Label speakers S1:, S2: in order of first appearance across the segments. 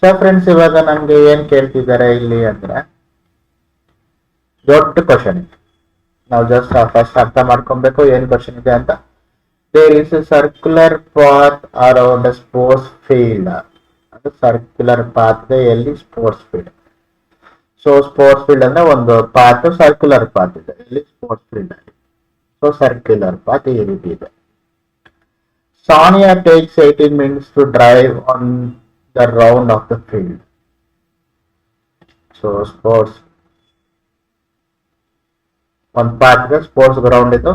S1: So friends, ಇವಾಗ ನಮ್ಗೆ ಏನ್ ಕೇಳ್ತಿದ್ದಾರೆ ಇಲ್ಲಿ ಅಂದ್ರೆ ದೊಡ್ಡ ಕ್ವಶನ್. ನಾವು ಜಸ್ಟ್ ಫಸ್ಟ್ ಅರ್ಥ ಮಾಡ್ಕೊಬೇಕು ಏನ್ ಕ್ವಶನ್ ಇದೆ ಅಂತ. There is a circular path around sports field. ಅದು ಸರ್ಕ್ಯುಲರ್ ಪಾತ್ ಎಲ್ಲಿ sports field. So sports field ಅಂದ್ರೆ ಒಂದು ಪಾತ್, ಸರ್ಕ್ಯುಲರ್ ಪಾತ್ ಇದೆ ಇಲ್ಲಿ ಸ್ಪೋರ್ಟ್ಸ್ ಫೀಲ್ಡ್ ಅಲ್ಲಿ. ಸೊ ಸರ್ಕ್ಯುಲರ್ ಪಾತ್ ಈ ರೀತಿ ಇದೆ. Sania takes 18 minutes to drive on the round of the field. So sports ಒಂದು ಪಾತ್ಗೆ ಸ್ಪೋರ್ಟ್ಸ್ ಗ್ರೌಂಡ್ ಇದು,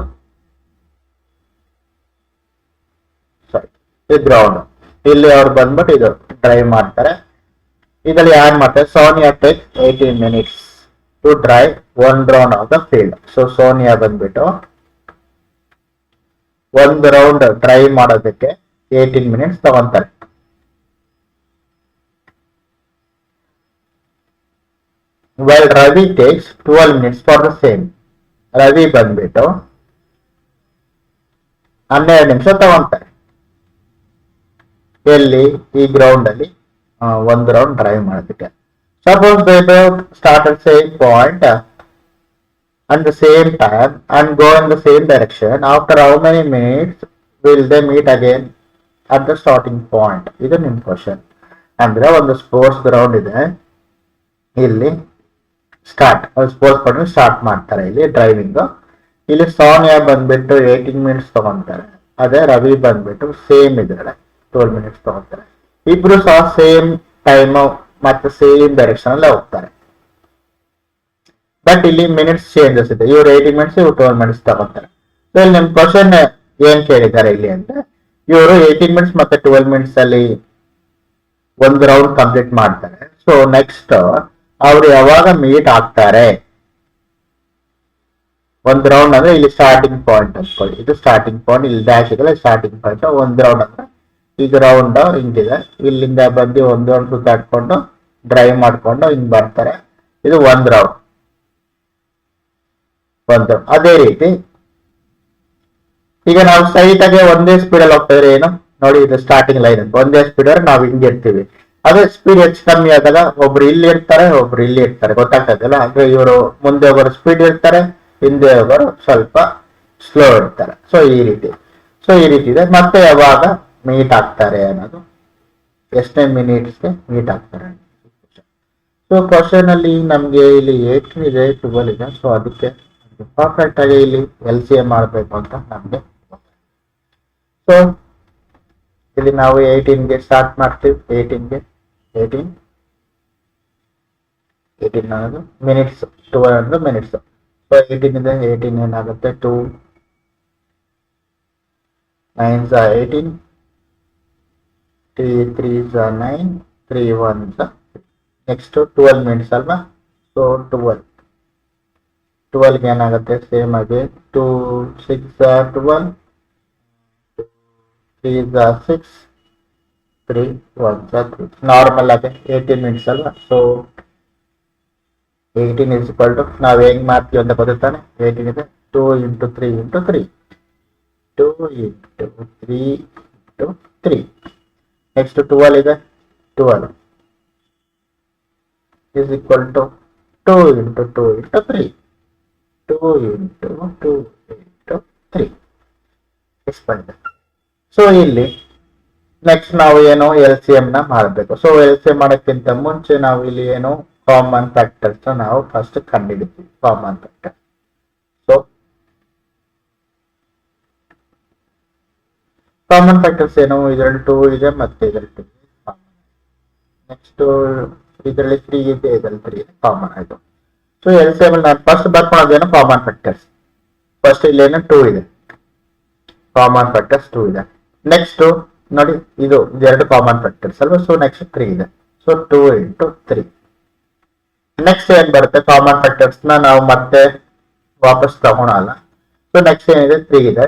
S1: ಸಾರಿ ಈ ಗ್ರೌಂಡ್ ಇಲ್ಲಿ ಅವ್ರು ಬಂದ್ಬಿಟ್ಟು ಇದು ಡ್ರೈವ್ ಮಾಡ್ತಾರೆ. ಇದರಲ್ಲಿ ಯಾರು ಮಾಡ್ತಾರೆ, Sonia take 18 minutes to drive one round of the field. So Sonia ಬಂದ್ಬಿಟ್ಟು ಒಂದು ರೌಂಡ್ ಡ್ರೈವ್ ಮಾಡೋದಕ್ಕೆ 18 minutes ತಗೊಂತಾರೆ. While Ravi takes 12 minutes for the same. Ravi ಬಂದ್ಬಿಟ್ಟು 12 ನಿಮಿಷ ತಗೊಂತಾರೆ ಎಲ್ಲಿ ಈ ಗ್ರೌಂಡ್ ಅಲ್ಲಿ ಒಂದು ರೌಂಡ್ ಡ್ರೈವ್ ಮಾಡೋದಕ್ಕೆ. Suppose they both start at same point at the same time and go in the same direction. After how many minutes will they meet again at the starting point? ಇದು ನಿಮ್ question. ಅಂದ್ರೆ ಒಂದು sports ground ಇದೆ, ಇಲ್ಲಿ sports ಪಡೆದು start ಮಾಡ್ತಾರೆ ಇಲ್ಲಿ driving. ಇಲ್ಲಿ ಸೋನಿಯಾ ಬಂದ್ಬಿಟ್ಟು 18 minutes ತಗೊಂತಾರೆ. ಅದೇ ರವಿ ಬಂದ್ಬಿಟ್ಟು ಸೇಮ್ ಇದ್ರೆ 12 minutes ತಗೊಂತಾರೆ. ಇಬ್ರು ಸಹ ಸೇಮ್ ಟೈಮ್ ಮತ್ತೆ ಸೇಮ್ ಡೈರೆಕ್ಷನ್ ಅಲ್ಲೇ ಹೋಗ್ತಾರೆ. ಬಟ್ ಇಲ್ಲಿ ಮಿನಿಟ್ಸ್ ಚೇಂಜಸ್ ಇದೆ. ಇವ್ರು 18 minutes, ಇವ್ರು 12 minutes ತಗೊಂತಾರೆ. ಸೊ ಇಲ್ಲಿ ನಿಮ್ ಕ್ವಶನ್ ಏನ್ ಕೇಳಿದ್ದಾರೆ ಇಲ್ಲಿ ಅಂದ್ರೆ, ಇವರು 18 minutes ಮತ್ತೆ 12 minutes ಅಲ್ಲಿ ಒಂದು ರೌಂಡ್ ಕಂಪ್ಲೀಟ್ ಮಾಡ್ತಾರೆ. ಸೊ ನೆಕ್ಸ್ಟ್ ಅವ್ರು ಯಾವಾಗ ಮೀಟ್ ಆಗ್ತಾರೆ, ಒಂದು ರೌಂಡ್ ಅಂದ್ರೆ ಇಲ್ಲಿ ಸ್ಟಾರ್ಟಿಂಗ್ ಪಾಯಿಂಟ್ ಅನ್ಕೊಳ್ಳಿ, ಇದು ಸ್ಟಾರ್ಟಿಂಗ್ ಪಾಯಿಂಟ್, ಇಲ್ಲಿ ಡ್ಯಾಶ್ ಇದೆ ಸ್ಟಾರ್ಟಿಂಗ್ ಪಾಯಿಂಟ್. ಒಂದು ರೌಂಡ್ ಅಂದ್ರೆ ಈಗ ರೌಂಡ್ ಹಿಂಗಿದೆ, ಇಲ್ಲಿಂದ ಬಂದು ಒಂದು ರೌಂಡ್ ಸುತ್ತಾಡ್ಕೊಂಡು ಡ್ರೈವ್ ಮಾಡ್ಕೊಂಡು ಹಿಂಗ್ ಬರ್ತಾರೆ. ಇದು ಒಂದ್ ರೌಂಡ್. ಅದೇ ರೀತಿ ಈಗ ನಾವು ಸೈಟ್ ಆಗಿ ಒಂದೇ ಸ್ಪೀಡ್ ಅಲ್ಲಿ ಹೋಗ್ತಾ ಇದ್ರೆ ಏನು ನೋಡಿ, ಇದು ಸ್ಟಾರ್ಟಿಂಗ್ ಲೈನ್ ಅಂತ ಒಂದೇ ಸ್ಪೀಡ್ ಅವ್ರೆ ನಾವು ಹಿಂಗೆ ಇರ್ತೀವಿ. ಅದೇ ಸ್ಪೀಡ್ ಹೆಚ್ಚು ಕಮ್ಮಿ ಆದಾಗ ಒಬ್ರು ಇಲ್ಲಿ ಇರ್ತಾರೆ, ಒಬ್ರು ಇಲ್ಲಿ ಇರ್ತಾರೆ, ಗೊತ್ತಾಗ್ತಾ ಇದೆಯಲ್ಲ. ಅಂದ್ರೆ ಇವರು ಮುಂದೆ ಹೋಗೋರು ಸ್ಪೀಡ್ ಇರ್ತಾರೆ, ಹಿಂದೆ ಹೋಗೋರು ಸ್ವಲ್ಪ ಸ್ಲೋ ಇರ್ತಾರೆ. ಸೊ ಈ ರೀತಿ ಇದೆ. ಮತ್ತೆ ಯಾವಾಗ ಮೀಟ್ ಆಗ್ತಾರೆ ಅನ್ನೋದು, ಎಷ್ಟನೇ ಮಿನಿಟ್ಸ್ಗೆ ಮೀಟ್ ಆಗ್ತಾರೆ. ಸೊ ಕ್ವಶನ್ ಅಲ್ಲಿ ನಮ್ಗೆ ಇಲ್ಲಿ 18 ಇದೆ, 12 ಇದೆ. ಸೊ ಅದಕ್ಕೆ ಪರ್ಫೆಕ್ಟ್ ಆಗಿ ಇಲ್ಲಿ LCM ಮಾಡಬೇಕು ಅಂತ ನಮ್ಗೆ. ಸೊ ಇಲ್ಲಿ ನಾವು 18ಗೆ ಸ್ಟಾರ್ಟ್ ಮಾಡ್ತೀವಿ. 18 ಅನ್ನೋದು ಮಿನಿಟ್ಸ್, 12 ಅನ್ನೋದು ಮಿನಿಟ್ಸ್. ಸೊ 18 ಇದೆ, 18 ಏನಾಗುತ್ತೆ 2 9s are 18, 3 3s are 9, 3 1s are 3. Next 12 minutes ಅಲ್ವಾ. ಸೊ 12ಗೆ ಏನಾಗುತ್ತೆ ಸೇಮ್ ಆಗಿ 2 6 are 12, 3s are 6, 3 1s are 3. Normal ಆಗಿ 18 ಮಿನಿಟ್ಸ್ ಅಲ್ವಾ. ಸೊ 18 is equal to, ನಾವು ಹೆಂಗ್ ಮಾಡ್ತೀವಿ ಅಂತ ಗೊತ್ತಾನೆ. 18 ಇದೆ 2 into 3 into 3, 2 into 3 into 3. Next 12 ಇದೆ, 12 is equal to 2 into 2 into 3, 2 into 2 into 3. So ಇಲ್ಲಿ ನೆಕ್ಸ್ಟ್ ನಾವು ಏನು LCM ನ ಮಾಡಬೇಕು. ಸೊ LCM ಮಾಡೋಕ್ಕಿಂತ ಮುಂಚೆ ನಾವು ಇಲ್ಲಿ ಏನು ಕಾಮನ್ ಫ್ಯಾಕ್ಟರ್ಸ್ ನಾವು ಫಸ್ಟ್ ಕಂಡುಹಿಡಿತೀವಿ. Common factor, so common factors ಏನು, ಇದರಲ್ಲಿ 2 ಇದೆ ಮತ್ತೆ ಇದರಲ್ಲಿ 2 ಕಾಮನ್. ನೆಕ್ಸ್ಟ್ ಇದರಲ್ಲಿ 3 ಇದೆ, ಇದರಲ್ಲಿ 3 ಇದೆ, ಕಾಮನ್ ಆಯ್ತು. ಸೊ LCM ನಾನು ಫಸ್ಟ್ ಬರ್ಕೊಳ್ಳೋದೇನು ಕಾಮನ್ ಫ್ಯಾಕ್ಟರ್ಸ್. ಫಸ್ಟ್ ಇಲ್ಲಿ ಏನು 2 ಇದೆ, ಕಾಮನ್ ಫ್ಯಾಕ್ಟರ್ಸ್ 2 ಇದೆ. ನೆಕ್ಸ್ಟ್ ನೋಡಿ ಇದು 2 ಕಾಮನ್ ಫ್ಯಾಕ್ಟರ್ಸ್ ಅಲ್ವಾ. ಸೊ ನೆಕ್ಸ್ಟ್ 3 ಇದೆ. So 2 into 3. ನೆಕ್ಸ್ಟ್ ಏನ್ ಬರುತ್ತೆ, ಕಾಮನ್ ಫ್ಯಾಕ್ಟರ್ಸ್ ನಾವು ಮತ್ತೆ ವಾಪಸ್ ತಗೊಳಲ್ಲ. ಸೊ ನೆಕ್ಸ್ಟ್ ಏನಿದೆ 3 ಇದೆ,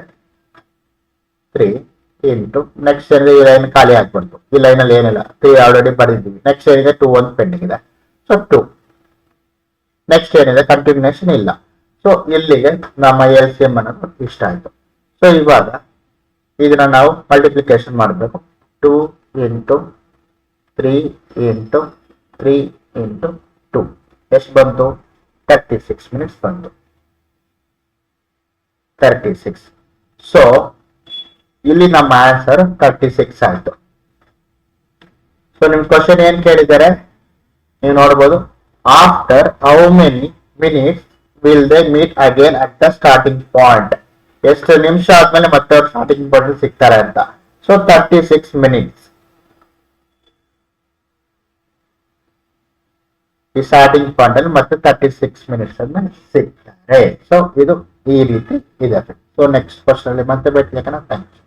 S1: 3 into ನೆಕ್ಸ್ಟ್ ಏನಿದೆ ಈ ಲೈನ್ ಖಾಲಿ ಆಗ್ಬಾರ್ದು, ಈ ಲೈನ್ ಅಲ್ಲಿ ಏನಿಲ್ಲ, 3 ಆಲ್ರೆಡಿ ಬರೆದಿದ್ದೀವಿ. ನೆಕ್ಸ್ಟ್ ಏನಿದೆ 2 1 ಪೆಂಡಿಂಗ್ ಇದೆ. ಸೊ 2. ನೆಕ್ಸ್ಟ್ ಏನಿದೆ ಕಂಟಿನ್ಯೂಷನ್ ಇಲ್ಲ. ಸೊ ಇಲ್ಲಿಗೆ ನಮ್ಮ LCM ಅನ್ನೋದು ಇಷ್ಟ ಆಯ್ತು. ಸೊ ಇವಾಗ ಇದನ್ನ ನಾವು ಮಲ್ಟಿಪ್ಲಿಕೇಶನ್ ಮಾಡಬೇಕು. 2 into 3 ಇಂಟು 3 ಇಂಟು 2 ಎಷ್ಟು ಬಂತು? 36 ಮಿನಿಟ್ಸ್ ಬಂತು. 36. ಸೊ ಇಲ್ಲಿ ನಮ್ಮ ಆನ್ಸರ್ 36 ಆಯ್ತು. ಸೊ ನಿಮ್ ಕ್ವಶನ್ ಏನ್ ಕೇಳಿದ್ದಾರೆ ನೀವು ನೋಡ್ಬೋದು. After how many minutes will they meet again at the starting point? ಎಷ್ಟು ನಿಮಿಷ ಆದ್ಮೇಲೆ ಮತ್ತೆ ಅವ್ರು ಸ್ಟಾರ್ಟಿಂಗ್ ಪಾಯಿಂಟ್ ಸಿಗ್ತಾರೆ ಅಂತ. ಸೊ 36 ಮಿನಿಟ್ಸ್ ಈ ಸ್ಟಾರ್ಟಿಂಗ್ ಪಾಯಿಂಟ್ ಅಲ್ಲಿ ಮತ್ತೆ 36 ಮಿನಿಟ್ಸ್ ಆದ್ಮೇಲೆ ಸಿಗ್ತಾರೆ. ಸೊ ಇದು ಈ ರೀತಿ ಇದೆ. ಸೊ ನೆಕ್ಸ್ಟ್ ಕ್ವಶನ್ ಅಲ್ಲಿ ಮತ್ತೆ ಭೇಟಿ. ಥ್ಯಾಂಕ್ಸ್.